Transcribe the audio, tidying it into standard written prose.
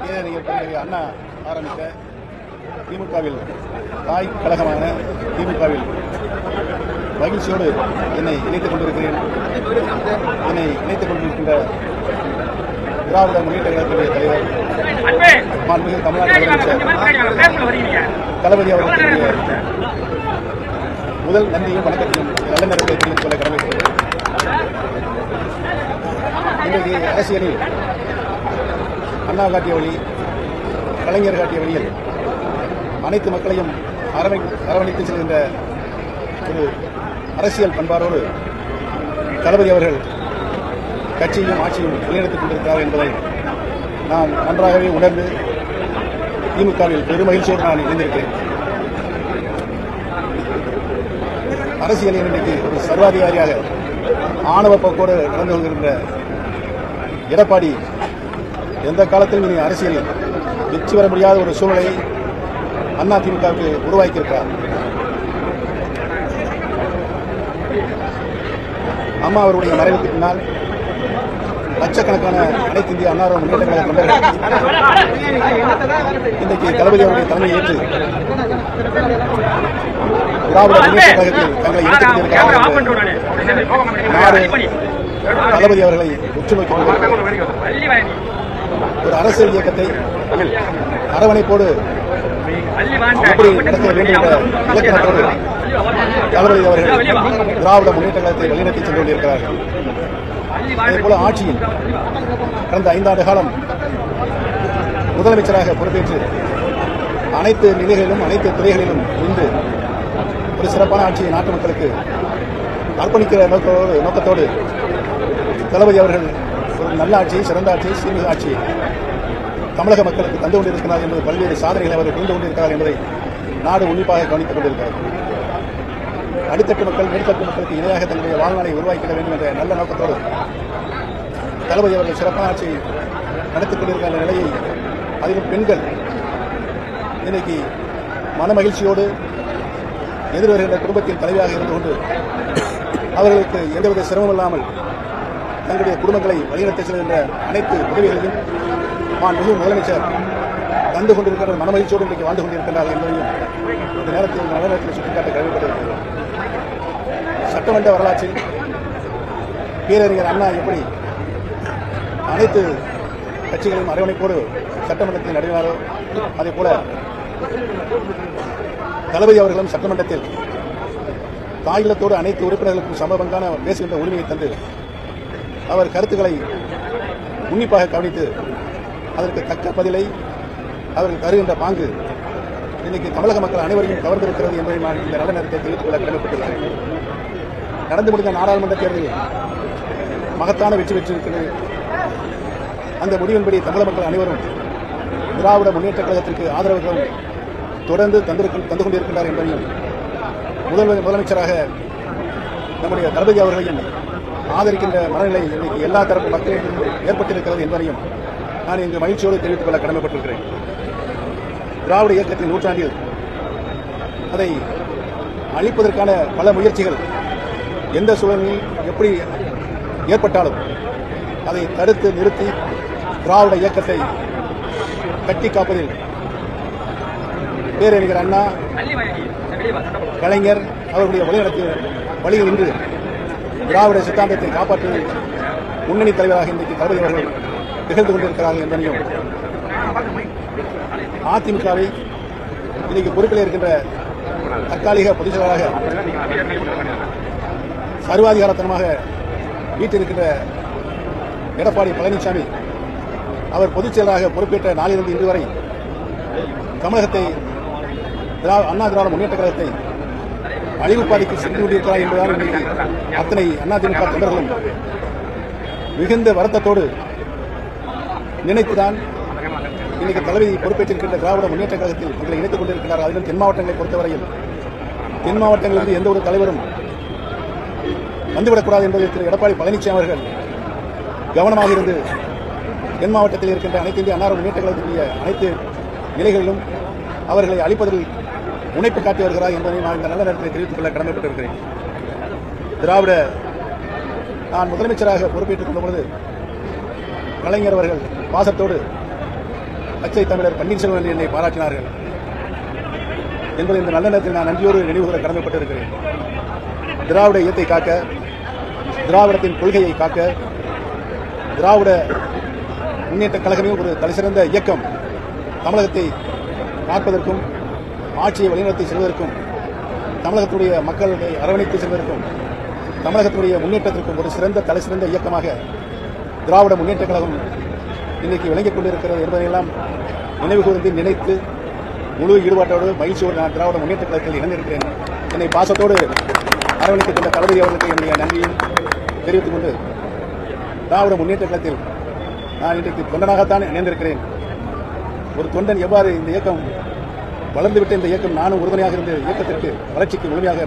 பேரறிஞர் அண்ணா ஆரம்பித்த திமுகவில் தாய் கழகமான திமுகவில் மகிழ்ச்சியோடு என்னை இணைத்துக் கொண்டிருக்கிறேன். என்னை இணைத்துக் கொண்டிருக்கின்ற திராவிட முன்னேற்ற கழகத்துடைய தலைவர் மாண்புமிகு தமிழ்நாடு முதலமைச்சர் தளபதி அவர்களுடைய முதல் நன்றியும் வணக்கத்தையும் நல்ல நேரத்தை தெரிவித்துக் கொள்ள கடமைப்பட்டது. இன்றைக்கு அரசியலில் அண்ணா காட்டிய வழி, கலைஞர் காட்டிய வழியில் அனைத்து மக்களையும் அரவணைத்து செல்கின்ற ஒரு அரசியல் பண்பாரோடு தளபதி அவர்கள் கட்சியும் ஆட்சியும் வழிநடத்திக் கொண்டிருக்கிறார் என்பதை நான் நன்றாகவே உணர்ந்து திமுகவில் பெருமகிழ்ச்சியோடு நான் இணைந்திருக்கிறேன். அரசியலில் இன்றைக்கு ஒரு சர்வாதிகாரியாக ஆணவ போக்கோடு நடந்து கொண்டிருக்கின்ற எடப்பாடி எந்த காலத்திலும் இனி அரசியலில் வெற்றி பெற முடியாத ஒரு சூழ்நிலையை அதிமுகவுக்கு உருவாக்கியிருக்கிறார். அம்மா அவருடைய மறைவுக்கு பின்னால் லட்சக்கணக்கான அனைத்து இந்திய அண்ணா முன்னேற்ற கழக தொண்டர்கள் இன்றைக்கு தளபதி அவருடைய தலைமையை ஏற்று திராவிட முன்னேற்ற கழகத்தில் தங்களை இணைத்துக் கொண்டிருக்கிறார். நாடு தளபதி அவர்களை உற்று நோக்கி ஒரு அரசியல் இயக்கத்தை அரவணைப்போடு எப்படி நடத்த வேண்டும் என்ற இலக்கணத்தோடு தளபதி அவர்கள் திராவிட முன்னேற்ற கழகத்தை வழிநடத்தி சென்று கொண்டிருக்கிறார்கள். அதேபோல ஆட்சியில் கடந்த 5 ஆண்டு காலம் முதலமைச்சராக பொறுப்பேற்று அனைத்து நிலைகளிலும் அனைத்து துறைகளிலும் இன்று ஒரு சிறப்பான ஆட்சியை நாட்டு மக்களுக்கு அர்ப்பணிக்கிற நோக்கத்தோடு தளபதி அவர்கள் ஒரு நல்ல ஆட்சியை, சிறந்த ஆட்சியை, சீர்மிகு ஆட்சியை தமிழக மக்களுக்கு தந்து கொண்டிருக்கிறார் என்பது பல்வேறு சாதனைகளை அவர்கள் புரிந்து கொண்டிருக்கிறார் என்பதை நாடு உன்னிப்பாக கவனித்துக் கொண்டிருக்கிறார். அடித்தட்டு மக்கள், மேல்தட்டு மக்களுக்கு இணையாக தங்களுடைய வாழ்நாளை உருவாக்கிட வேண்டும் என்ற நல்ல நோக்கத்தோடு தளபதி அவர்கள் சிறப்பான ஆட்சியை நடத்திக் கொண்டிருக்கிற நிலையை அதிலும் பெண்கள் இன்னைக்கு மனமகிழ்ச்சியோடு எதிர்வருகின்ற குடும்பத்தின் தலைவியாக இருந்து கொண்டு அவர்களுக்கு எந்தவித சிரமம் இல்லாமல் தங்களுடைய குடும்பங்களை வழிநடத்தி செல்கின்ற அனைத்து உதவிகளையும் மாண்புமிகு முதலமைச்சர் தந்து கொண்டிருக்கிற மனமகிழ்ச்சியோடு இன்றைக்கு வாழ்ந்து கொண்டிருக்கிறார்கள் என்பதையும் இந்த நேரத்தில் நல்ல நேரத்தில் சுட்டிக்காட்ட கடமைப்பட்டிருக்கிறது. சட்டமன்ற வரலாற்றில் பேரறிஞர் அண்ணா எப்படி அனைத்து கட்சிகளையும் அரவணைப்போடு சட்டமன்றத்தில் நடத்தினாரோ அதே போல தளபதி அவர்களும் சட்டமன்றத்தில் தாயிலத்தோடு அனைத்து உறுப்பினர்களுக்கும் சமபங்கான பேசுகின்ற உரிமையை தந்து அவர் கருத்துக்களை உன்னிப்பாக கவனித்து அதற்கு தக்க பதிலை அவர்கள் தருகின்ற பாங்கு இன்னைக்கு தமிழக மக்கள் அனைவரையும் கவர்ந்திருக்கிறது என்பதை நான் இந்த நல்ல நேரத்தை தெரிவித்துக் கொள்ள கடமைப்பட்டுள்ளேன். நடந்து முடிந்த நாடாளுமன்ற தேர்தலில் மகத்தான வெற்றி பெற்றிருக்கிறது. அந்த முடிவின்படி தமிழக மக்கள் அனைவரும் திராவிட முன்னேற்ற கழகத்திற்கு ஆதரவுகளும் தொடர்ந்து தந்து கொண்டிருக்கின்றார் என்பதையும் முதலமைச்சராக நம்முடைய தளபதி அவர்களையும் ஆதரிக்கின்ற மனநிலை இன்னைக்கு எல்லா தரப்பு மக்களுக்கும் ஏற்பட்டிருக்கிறது என்பதையும் நான் இங்கு மகிழ்ச்சியோடு தெரிவித்துக் கொள்ள கடமைப்பட்டிருக்கிறேன். திராவிட இயக்கத்தின் நூற்றாண்டில் அதை அழிப்பதற்கான பல முயற்சிகள் எந்த சூழலில் எப்படி ஏற்பட்டாலும் அதை தடுத்து நிறுத்தி திராவிட இயக்கத்தை கட்டி காப்பதில் பேரறிஞர் அண்ணா, கலைஞர் அவர்களுடைய வழியில் நின்று திராவிட சித்தாந்தத்தை காப்பாற்றுவதில் முன்னணி தலைவராக இன்றைக்கு தளபதி அவர்கள் திகழ்ந்து கொண்டிருக்கிறார்கள் என்பதையும் அதிமுகவை இன்னைக்கு பொறுப்பில் இருக்கின்ற தற்காலிக பொதுச் செயலாளராக சர்வாதிகாரத்தனமாக வீட்டிருக்கின்ற எடப்பாடி பழனிசாமி அவர் பொதுச் செயலராக பொறுப்பேற்ற நாளிலிருந்து இன்று வரை தமிழகத்தை அண்ணா திராவிட முன்னேற்ற கழகத்தை அழிவு பாதைக்கு சென்று கொண்டிருக்கிறார் என்பதால் இன்றைக்கு அத்தனை அதிமுக தொண்டர்களும் மிகுந்த வருத்தத்தோடு நினைத்துதான் இன்னைக்கு தளபதி பொறுப்பேற்றிருக்கின்ற திராவிட முன்னேற்ற கழகத்தில் எங்களை இணைத்துக் கொண்டிருக்கிறார். அதிலும் தென் மாவட்டங்களை பொறுத்தவரையில் தென் மாவட்டங்களிலிருந்து எந்த ஒரு தலைவரும் வந்துவிடக்கூடாது என்பதை திரு எடப்பாடி பழனிசாமி அவர்கள் கவனமாக இருந்து தென் மாவட்டத்தில் இருக்கின்ற அனைத்து இந்திய அண்ணா முன்னேற்ற கழகத்தினுடைய அனைத்து நிலைகளிலும் அவர்களை அழிப்பதில் முனைப்பு காட்டி வருகிறார் என்பதை நான் இந்த நல்ல நேரத்தில் தெரிவித்துக் கொள்ள கடமைப்பட்டிருக்கிறேன். நான் முதலமைச்சராக பொறுப்பேற்றுக் கொண்ட பொழுது கலைஞர் அவர்கள் பாசத்தோடு பச்சை தமிழர் பன்னீர்செல்வம் என்று என்னை பாராட்டினார்கள் என்பதை இந்த நல்ல நேரத்தில் நான் நன்றியோடு நினைவுகூர கடமைப்பட்டிருக்கிறேன். திராவிட இயக்கத்தை காக்க, திராவிடத்தின் கொள்கையை காக்க, திராவிட முன்னேற்ற கழகமே ஒரு தலைசிறந்த இயக்கம் தமிழகத்தை காப்பதற்கும் ஆட்சியை வழிநடத்தி செல்வதற்கும் தமிழகத்துடைய மக்களை அரவணைத்து செல்வதற்கும் தமிழகத்துடைய முன்னேற்றத்திற்கும் ஒரு சிறந்த தலைசிறந்த இயக்கமாக திராவிட முன்னேற்ற கழகம் இன்றைக்கு விளங்கிக் கொண்டிருக்கிறது என்பதையெல்லாம் நினைவு கூர்ந்து நினைத்து முழு ஈடுபாட்டோடு மகிழ்ச்சியோடு நான் திராவிட முன்னேற்ற கழகத்தில் இணைந்திருக்கிறேன். என்னை பாசத்தோடு அரவணைத்துக் கொண்ட தளபதி அவர்களுக்கு என்னுடைய நன்றியும் தெரிவித்துக் கொண்டு திராவிட முன்னேற்ற கழகத்தில் நான் இன்றைக்கு தொண்டனாகத்தான் இணைந்திருக்கிறேன். ஒரு தொண்டன் எவ்வாறு இந்த இயக்கம் வளர்ந்துவிட்ட இந்த இயக்கம் நானும் உறுதுணையாக இருந்த இயக்கத்திற்கு வளர்ச்சிக்கு முழுமையாக